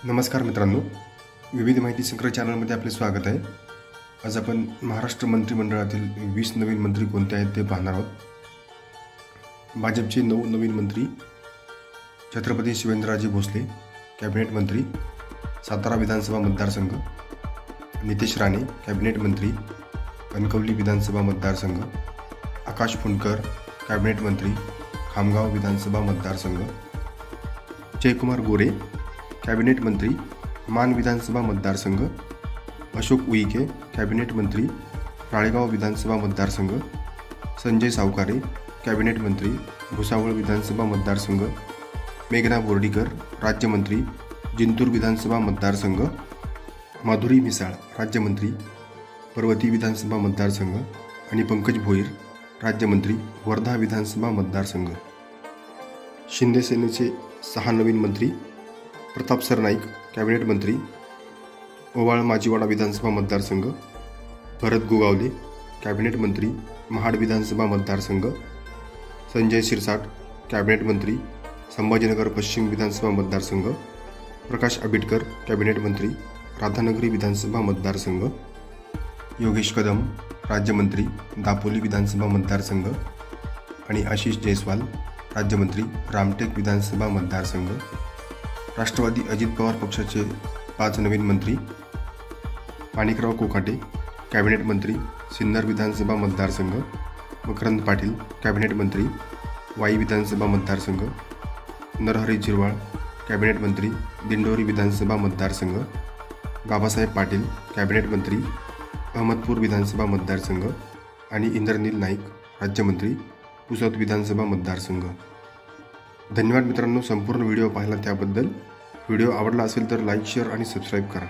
नमस्कार मित्रांनो, विविध माहिती संग्रह चॅनलमध्ये आपले स्वागत आहे। आज आपण महाराष्ट्र मंत्रिमंडळातील 20 नवीन मंत्री कोणते आहेत ते पाहणार आहोत। भाजपचे 9 नवीन मंत्री: छत्रपती शिवेंद्रराजे भोसले कॅबिनेट मंत्री, सातारा विधानसभा मतदारसंघ; नितेश राणे कॅबिनेट मंत्री, कणकवली विधानसभा मतदारसंघ; आकाश फुंडकर कॅबिनेट मंत्री, खामगाव विधानसभा मतदारसंघ; जयकुमार गोरे कॅबिनेट मंत्री, मान विधानसभा मतदारसंघ; अशोक उईके कॅबिनेट मंत्री, राळेगाव विधानसभा मतदारसंघ; संजय सावकारे कॅबिनेट मंत्री, भुसावळ विधानसभा मतदारसंघ; मेघना बोर्डीकर राज्यमंत्री, जिंतूर विधानसभा मतदारसंघ; माधुरी मिसाळ राज्यमंत्री, पर्वती विधानसभा मतदारसंघ; आणि पंकज भोईर राज्यमंत्री, वर्धा विधानसभा मतदारसंघ। शिंदे सेनेचे 6 नवीन मंत्री: प्रताप सरनाईक कॅबिनेट मंत्री, ओवाळ माजीवाडा विधानसभा मतदारसंघ; भरत गोगावले कॅबिनेट मंत्री, महाड विधानसभा मतदारसंघ; संजय शिरसाट कॅबिनेट मंत्री, संभाजीनगर पश्चिम विधानसभा मतदारसंघ; प्रकाश आबिटकर कॅबिनेट मंत्री, राधानगरी विधानसभा मतदारसंघ; योगेश कदम राज्यमंत्री, दापोली विधानसभा मतदारसंघ; आणि आशिष जयस्वाल राज्यमंत्री, रामटेक विधानसभा मतदारसंघ। राष्ट्रवादी अजित पवार पक्षाचे 5 नवीन मंत्री: माणिकराव कोकाटे कॅबिनेट मंत्री, सिन्नर विधानसभा मतदारसंघ; मकरंद पाटील कॅबिनेट मंत्री, वाई विधानसभा मतदारसंघ; नरहरी झिरवाळ कॅबिनेट मंत्री, दिंडोरी विधानसभा मतदारसंघ; बाबासाहेब पाटील कॅबिनेट मंत्री, अहमदपूर विधानसभा मतदारसंघ; आणि इंद्रनील नाईक राज्यमंत्री, पुसद विधानसभा मतदारसंघ। धन्यवाद मित्रांनो, संपूर्ण व्हिडिओ पाहिला त्याबद्दल। व्हिडिओ आवडला असेल तर लाईक, शेअर आणि सबस्क्राईब करा।